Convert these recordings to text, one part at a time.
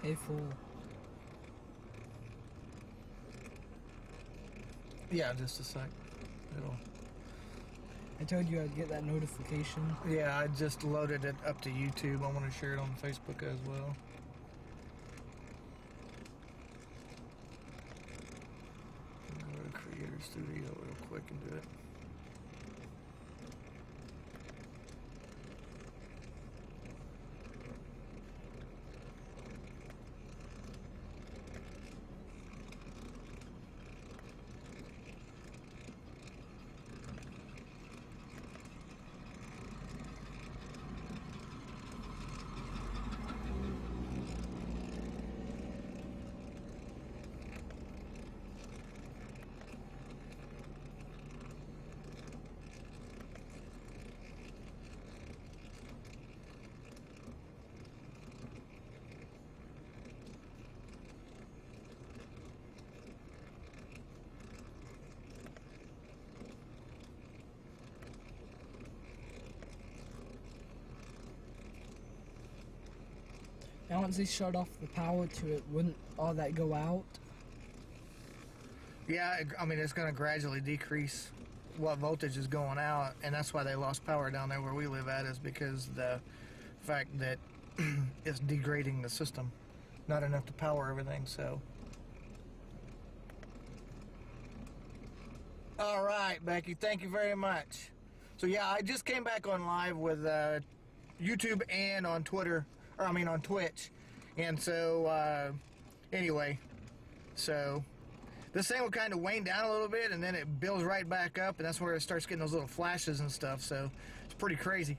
A4. Yeah, just a sec. It'll. I told you I'd get that notification. Yeah, I just loaded it up to YouTube. I want to share it on Facebook as well. Go to Creator Studio real quick and do it. Now once they shut off the power to it, wouldn't all that go out? Yeah, I mean, it's going to gradually decrease what voltage is going out, and that's why they lost power down there where we live at, is because the fact that it's degrading the system. Not enough to power everything, so. All right, Becky, thank you very much. So yeah, I just came back on live with YouTube and on Twitter, or I mean on Twitch. And so, anyway, so this thing will kind of wane down a little bit, and then it builds right back up, and that's where it starts getting those little flashes and stuff, so it's pretty crazy.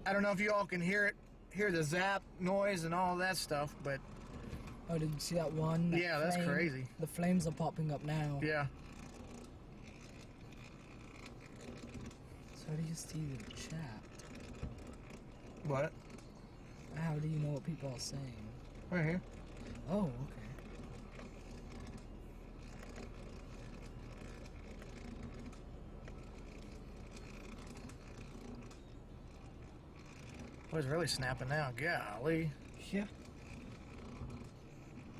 I don't know if you all can hear the zap noise and all that stuff, but... Oh, did you see that one? Yeah, that's crazy. The flames are popping up now. Yeah. So how do you see the chat? What? How do you know what people are saying? Right here. Oh, okay. Oh, it's really snapping now. Golly. Yeah.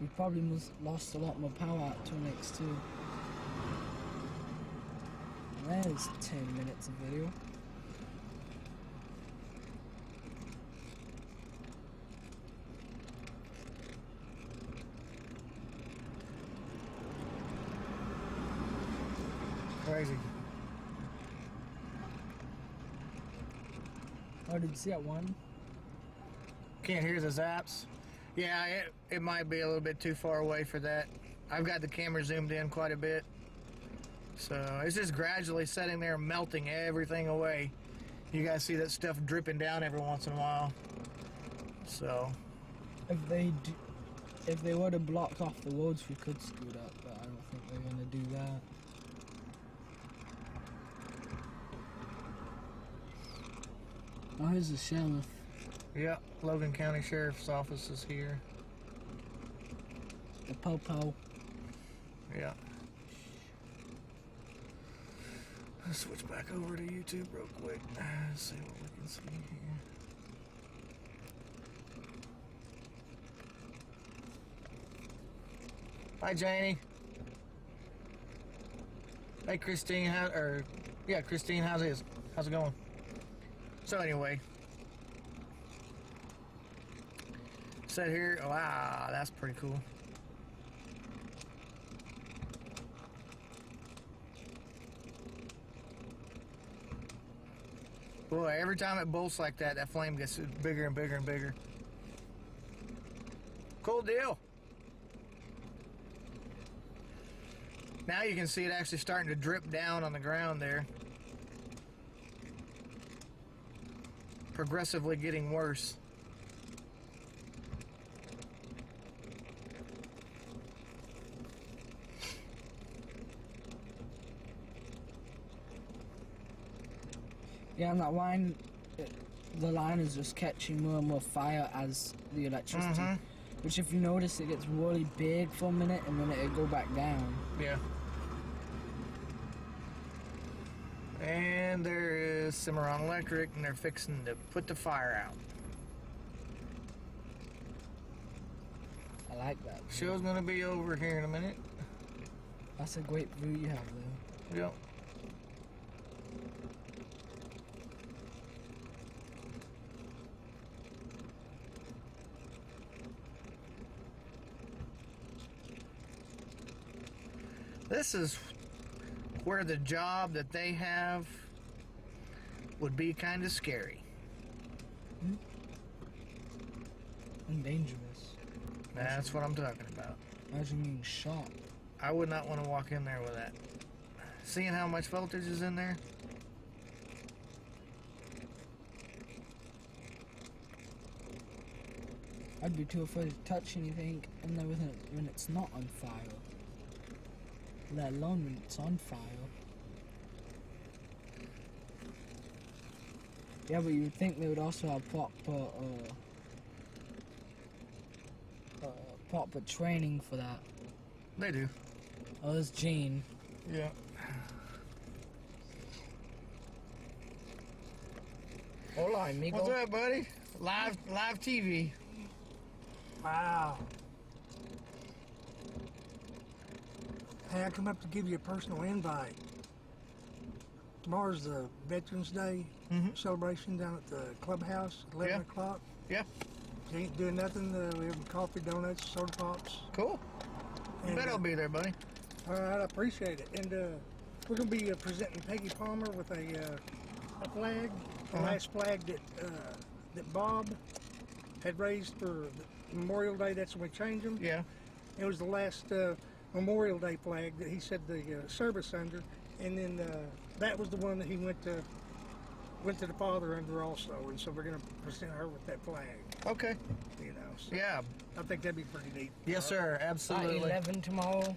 We probably lost a lot more power out to an X2. There's 10 minutes of video. Crazy. Oh, did you see that one? Can't hear the zaps. Yeah, it might be a little bit too far away for that. I've got the camera zoomed in quite a bit. So it's just gradually sitting there melting everything away. You guys see that stuff dripping down every once in a while. So if they were to block off the roads, we could scoot up, but I don't think they're gonna do that. Oh, here's the sheriff. Yep, Logan County Sheriff's Office is here. The po-po. Yeah. Let's switch back over to YouTube real quick. Let's see what we can see here. Hi, Janie. Hey, Christine. Christine. How's it going? So anyway, sit here. Wow, that's pretty cool. Boy, every time it bolts like that, that flame gets bigger and bigger and bigger. Cool deal. Now you can see it actually starting to drip down on the ground there. Progressively getting worse. Yeah, and that line, the line is just catching more and more fire as the electricity. Which, if you notice, it gets really big for a minute and then it'll go back down. Yeah. And there is Cimarron Electric, and they're fixing to put the fire out. like that. Show's gonna be over here in a minute. That's a great view you have there. Yep. This is where the job that they have would be kind of scary. And dangerous. That's what I'm talking about. Imagine being shot. I would not want to walk in there with that. Seeing how much voltage is in there? I'd be too afraid to touch anything and then when it's not on fire. Let alone when it's on fire. Yeah, but you would think they would also have proper training for that. They do. Oh, there's Gene. Yeah. Hola, amigo. What's up, buddy? Live TV. Wow. Hey, I come up to give you a personal invite. Tomorrow's the Veterans Day celebration down at the clubhouse, 11 Yeah. o'clock. Yeah. You ain't doing nothing. We have coffee, donuts, soda pops. Cool. And, Bet I'll be there, buddy. All right, I appreciate it. And we're going to be presenting Peggy Palmer with a flag, the last flag that Bob had raised for Memorial Day. That's when we changed them. Yeah. It was the last Memorial Day flag that he said the service under, and then that was the one that he went to the father under also, and so we're going to present her with that flag. Okay. You know, so Yeah. I think that'd be pretty neat. Yes, sir. At Absolutely. 11 tomorrow.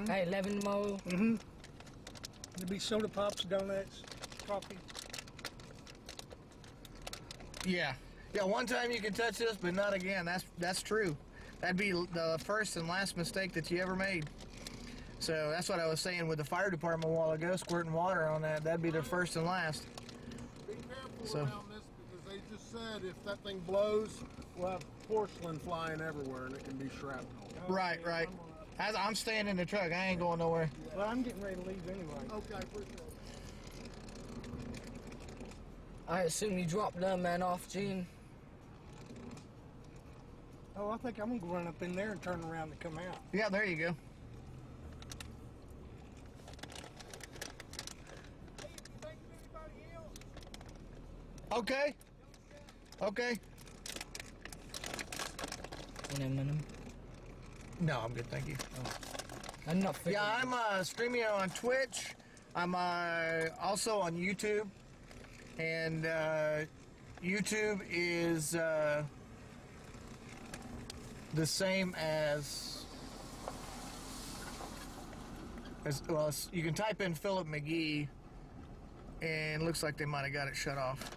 At 11 tomorrow. Mm-hmm. There'll be soda pops, donuts, coffee. Yeah. Yeah, one time you can touch this, but not again. That's true. That'd be the first and last mistake that you ever made. So that's what I was saying with the fire department a while ago, squirting water on that. That'd be their first and last. Be careful So- around this because they just said if that thing blows, we'll have porcelain flying everywhere and it can be shrapnel. Right, right. I'm staying in the truck. I ain't going nowhere. Well, I'm getting ready to leave anyway. Okay, appreciate it. I assume you dropped that man off, Gene. Oh, I think I'm going to run up in there and turn around and come out. Yeah, there you go. Okay. Okay. In a minute. No, I'm good, thank you. I'm not figuring. Yeah, I'm streaming on Twitch. I'm also on YouTube. And YouTube is the same as well, you can type in Philip McGee and it looks like they might have got it shut off.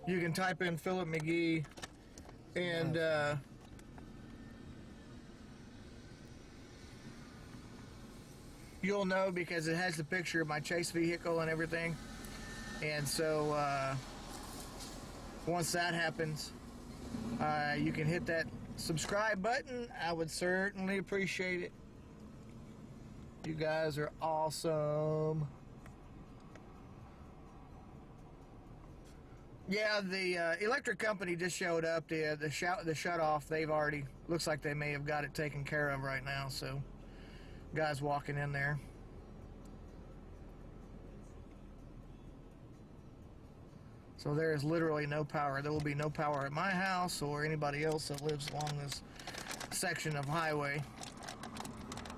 You can type in Philip McGee and you'll know because it has the picture of my chase vehicle and everything. And so once that happens, you can hit that subscribe button. I would certainly appreciate it. You guys are awesome. Yeah, the electric company just showed up. The shut off. They've already looks like they may have got it taken care of right now. So, guys walking in there. So there is literally no power. There will be no power at my house or anybody else that lives along this section of highway.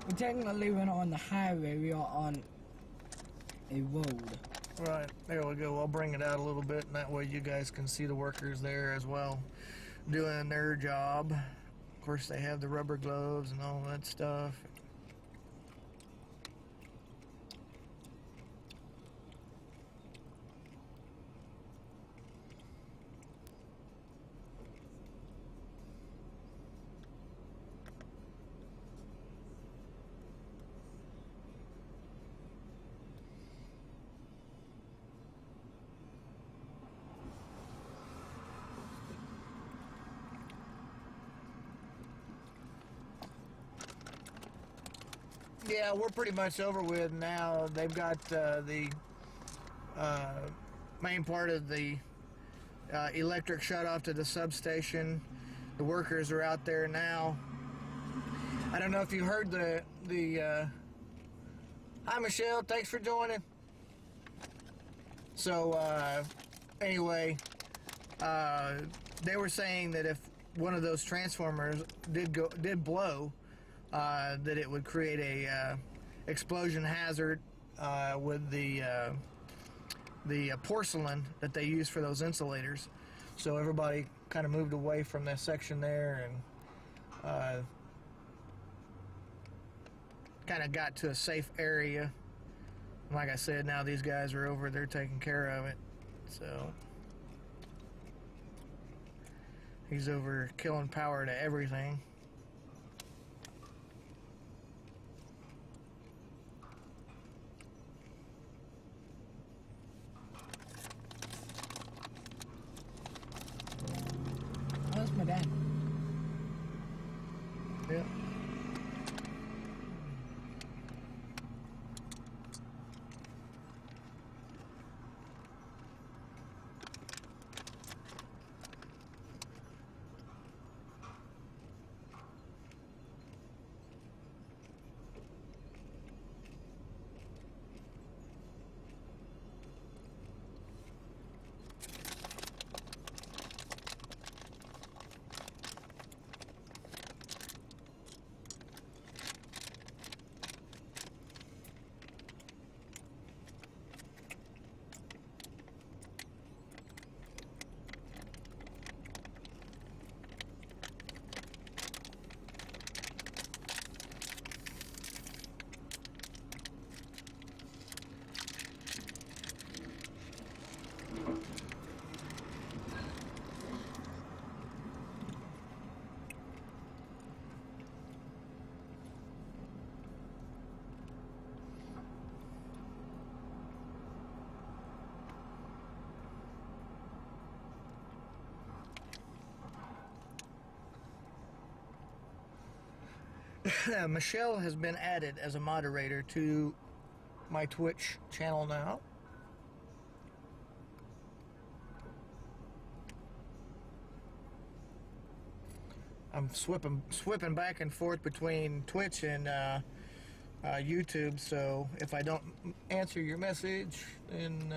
We're technically we're not on the highway, we are on a road. Right, there we go. I'll bring it out a little bit, and that way you guys can see the workers there as well, doing their job. Of course, they have the rubber gloves and all that stuff. Yeah, we're pretty much over with now. They've got the main part of the electric shut off to the substation. The workers are out there now. I don't know if you heard the hi Michelle, thanks for joining. So anyway, they were saying that if one of those transformers did blow, that it would create a explosion hazard with the porcelain that they use for those insulators. So everybody kind of moved away from that section there and kind of got to a safe area. Like I said, now these guys are over there taking care of it. So he's over killing power to everything. Oh, that's my dad. Yeah. Michelle has been added as a moderator to my Twitch channel now. I'm swipping back and forth between Twitch and YouTube, so if I don't answer your message, then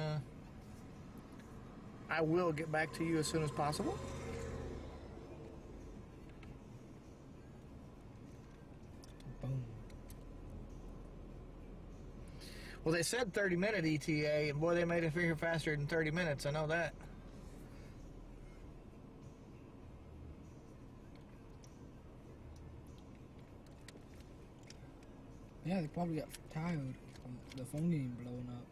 I will get back to you as soon as possible. Boom. Well, they said 30-minute ETA, and boy, they made it figure faster than 30 minutes. I know that. Yeah, they probably got tired from the phone getting blown up.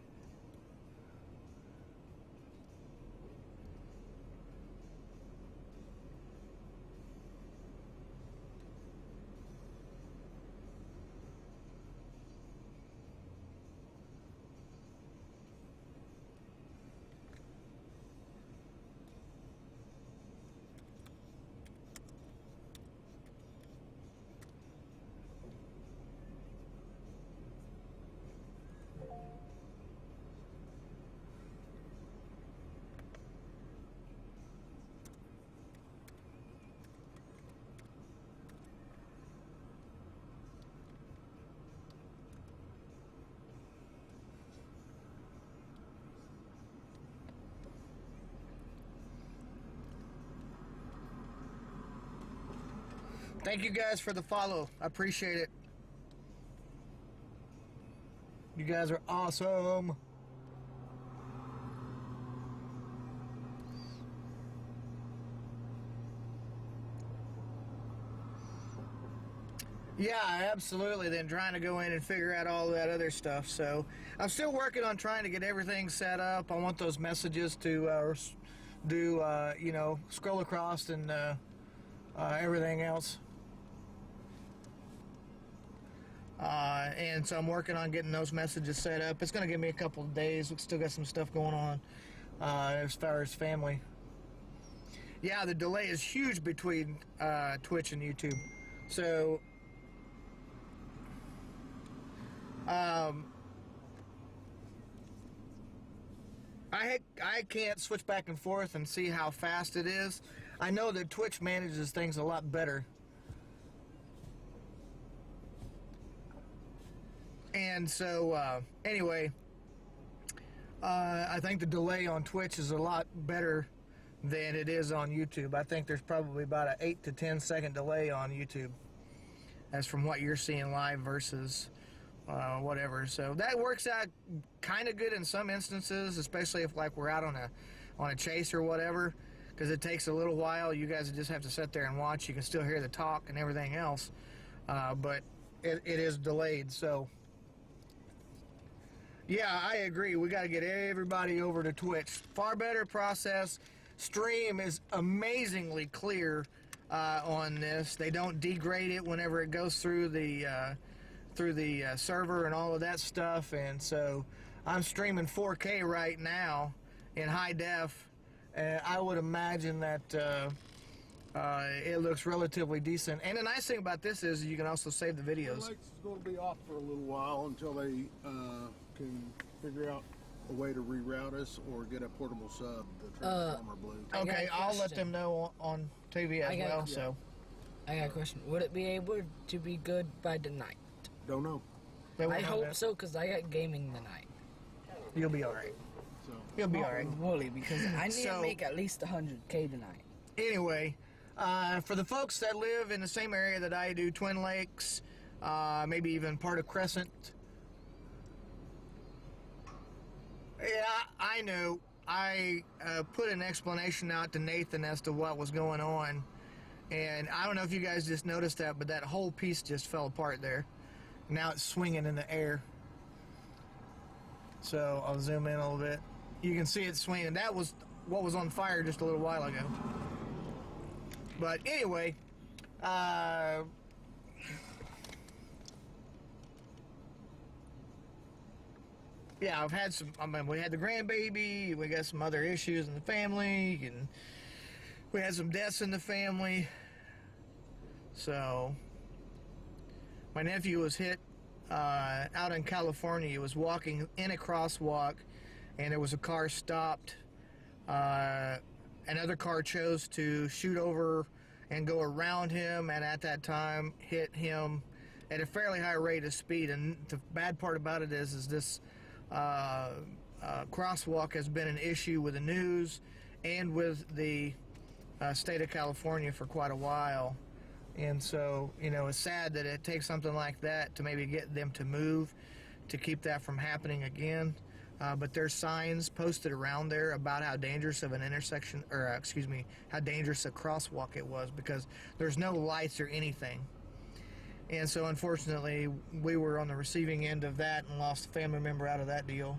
Thank you guys for the follow. I appreciate it. You guys are awesome. Yeah, absolutely. Then trying to go in and figure out all that other stuff. So I'm still working on trying to get everything set up. I want those messages to do, you know, scroll across and everything else. And so I'm working on getting those messages set up. It's going to give me a couple of days. We've still got some stuff going on as far as family. Yeah, the delay is huge between Twitch and YouTube. So I can't switch back and forth and see how fast it is. I know that Twitch manages things a lot better. And so, anyway, I think the delay on Twitch is a lot better than it is on YouTube. I think there's probably about an 8 to 10 second delay on YouTube as from what you're seeing live versus whatever. So that works out kind of good in some instances, especially if like we're out on a chase or whatever, because it takes a little while. You guys just have to sit there and watch. You can still hear the talk and everything else, but it is delayed. So yeah, I agree. We got to get everybody over to Twitch. Far better process. Stream is amazingly clear on this. They don't degrade it whenever it goes through the server and all of that stuff. And so I'm streaming 4K right now in high def. I would imagine that it looks relatively decent. And the nice thing about this is you can also save the videos. Alex is going to be off for a little while until they can figure out a way to reroute us or get a portable sub, the Transformer Blue. Okay, I'll let them know on TV as well. So I got a question. Would it be able to be good by tonight? Don't know. I hope so, because I got gaming tonight. You'll be all right. So You'll be all right. Really, because I need So- to make at least 100K tonight. Anyway, for the folks that live in the same area that I do, Twin Lakes, maybe even part of Crescent. Yeah, I know. I put an explanation out to Nathan as to what was going on. And I don't know if you guys just noticed that, but that whole piece just fell apart there. Now it's swinging in the air. So I'll zoom in a little bit. You can see it swinging. That was what was on fire just a little while ago. But anyway, yeah, I've had some. I mean, we had the grandbaby. We got some other issues in the family, and we had some deaths in the family. So, my nephew was hit out in California. He was walking in a crosswalk, and there was a car stopped. Another car chose to shoot over and go around him, and at that time hit him at a fairly high rate of speed. And the bad part about it is this crosswalk has been an issue with the news and with the state of California for quite a while. And so, you know, it's sad that it takes something like that to maybe get them to move to keep that from happening again. But there's signs posted around there about how dangerous of an intersection, or excuse me, how dangerous a crosswalk it was, because there's no lights or anything. And so, unfortunately, we were on the receiving end of that and lost a family member out of that deal.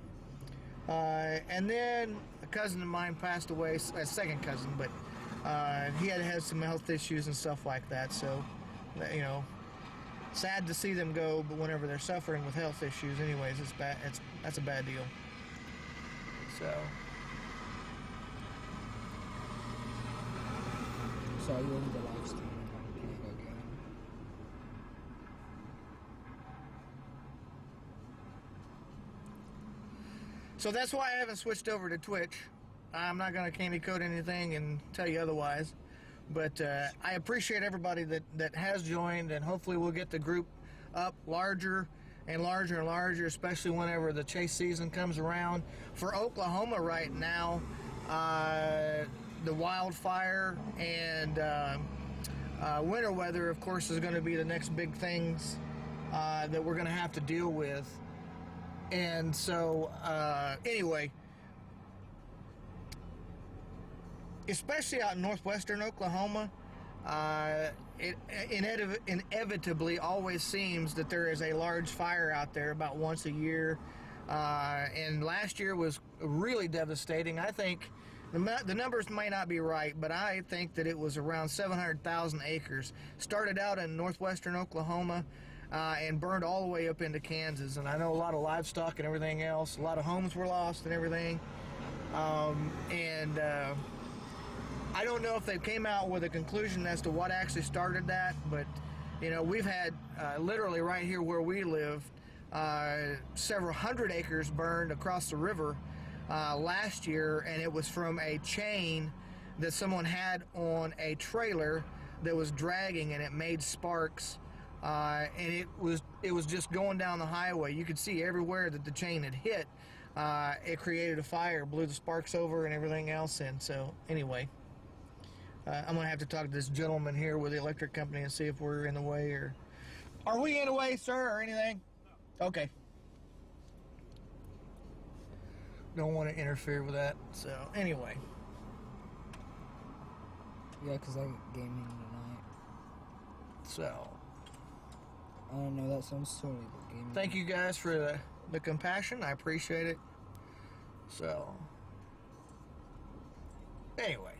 And then a cousin of mine passed away, a second cousin, but he had some health issues and stuff like that. So, you know, sad to see them go, but whenever they're suffering with health issues, anyways, it's bad. That's a bad deal. So. So you're in the live stream. Okay. So that's why I haven't switched over to Twitch. I'm not going to candy coat anything and tell you otherwise. But I appreciate everybody that has joined, and hopefully we'll get the group up larger and larger and larger, especially whenever the chase season comes around. For Oklahoma right now, the wildfire and winter weather, of course, is going to be the next big things that we're going to have to deal with. And so, anyway, especially out in northwestern Oklahoma, it inevitably always seems that there is a large fire out there about once a year. And last year was really devastating. I think the numbers may not be right, but I think that it was around 700,000 acres. Started out in northwestern Oklahoma and burned all the way up into Kansas. And I know a lot of livestock and everything else. A lot of homes were lost and everything. I don't know if they came out with a conclusion as to what actually started that, but, you know, we've had literally right here where we live, several hundred acres burned across the river last year, and it was from a chain that someone had on a trailer that was dragging, and it made sparks. And it was just going down the highway. You could see everywhere that the chain had hit. It created a fire, blew the sparks over and everything else. And so, anyway, I'm gonna have to talk to this gentleman here with the electric company and see if we're in the way, or are we in the way, sir, or anything? No. Okay. Don't want to interfere with that. So, anyway. Yeah, because I got gaming tonight. So. Oh no, that sounds totally the gaming. Thank you guys for the compassion. I appreciate it. So. Anyway.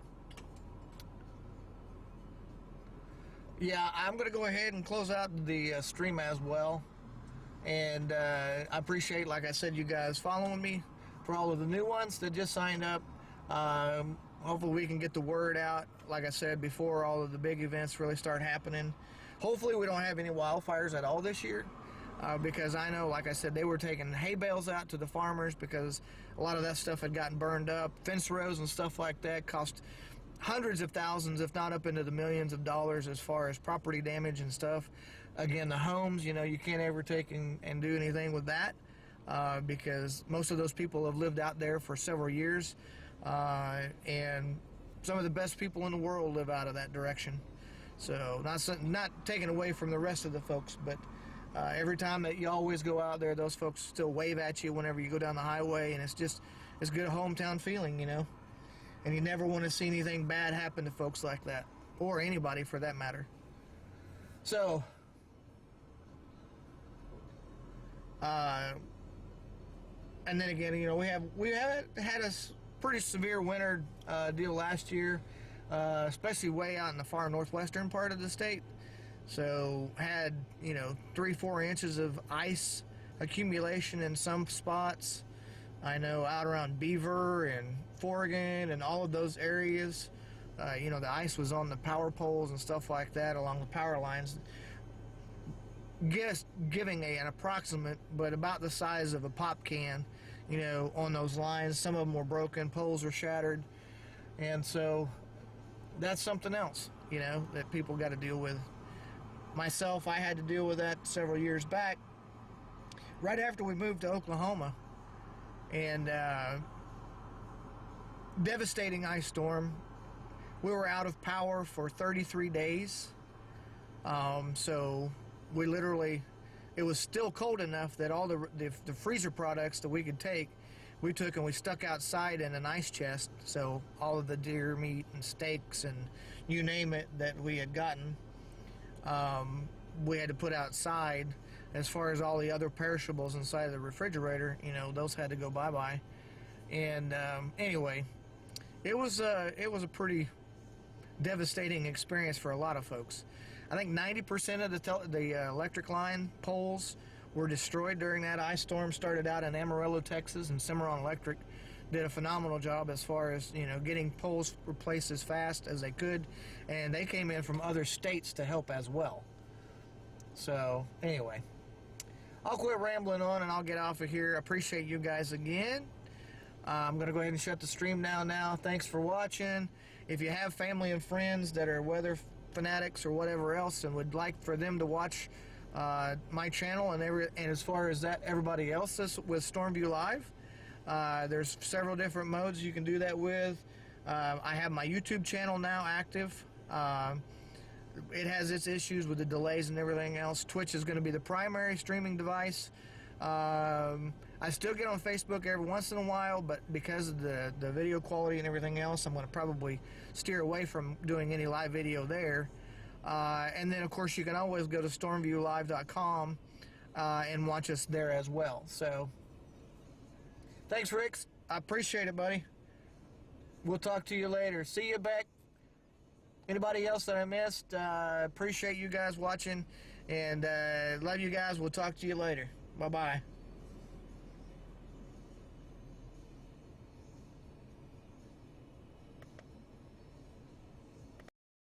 Yeah, I'm going to go ahead and close out the stream as well. And I appreciate, like I said, you guys following me. For all of the new ones that just signed up, hopefully we can get the word out, like I said before, all of the big events really start happening. Hopefully we don't have any wildfires at all this year, because I know, like I said, they were taking hay bales out to the farmers because a lot of that stuff had gotten burned up. Fence rows and stuff like that cost hundreds of thousands, if not up into the millions of dollars as far as property damage and stuff. Again, the homes, you know, you can't ever take and do anything with that. Because most of those people have lived out there for several years, and some of the best people in the world live out of that direction. So not taken away from the rest of the folks, but every time that you always go out there, those folks still wave at you whenever you go down the highway, and it's good hometown feeling, you know. And you never want to see anything bad happen to folks like that, or anybody for that matter. So. And then again, you know, we have had a pretty severe winter deal last year, especially way out in the far northwestern part of the state. So had, you know, 3-4 inches of ice accumulation in some spots. I know out around Beaver and Forgan and all of those areas, you know, the ice was on the power poles and stuff like that along the power lines. Giving an approximate, but about the size of a pop can, you know, on those lines. Some of them were broken, poles were shattered, and so that's something else, you know, that people got to deal with. Myself, I had to deal with that several years back, right after we moved to Oklahoma, and devastating ice storm. We were out of power for 33 days, so we literally, it was still cold enough that all the freezer products that we could take, we took and we stuck outside in an ice chest. So all of the deer meat and steaks and you name it that we had gotten, we had to put outside. As far as all the other perishables inside of the refrigerator, you know, those had to go bye-bye. And anyway, it was a pretty devastating experience for a lot of folks. I think 90% of the electric line poles were destroyed during that ice storm. Started out in Amarillo, Texas, and Cimarron Electric did a phenomenal job as far as, you know, getting poles replaced as fast as they could, and they came in from other states to help as well. So anyway, I'll quit rambling on and I'll get off of here. I appreciate you guys again. I'm going to go ahead and shut the stream down now. Thanks for watching. If you have family and friends that are weather fanatics or whatever else and would like for them to watch my channel and as far as that, everybody else with Stormview Live, there's several different modes you can do that with. I have my YouTube channel now active. It has its issues with the delays and everything else. Twitch is going to be the primary streaming device. I still get on Facebook every once in a while, but because of the video quality and everything else, I'm going to probably steer away from doing any live video there. And then, of course, you can always go to stormviewlive.com and watch us there as well. So, thanks, Ricks. I appreciate it, buddy. We'll talk to you later. See you, Beck. Anybody else that I missed, appreciate you guys watching, and love you guys. We'll talk to you later. Bye-bye.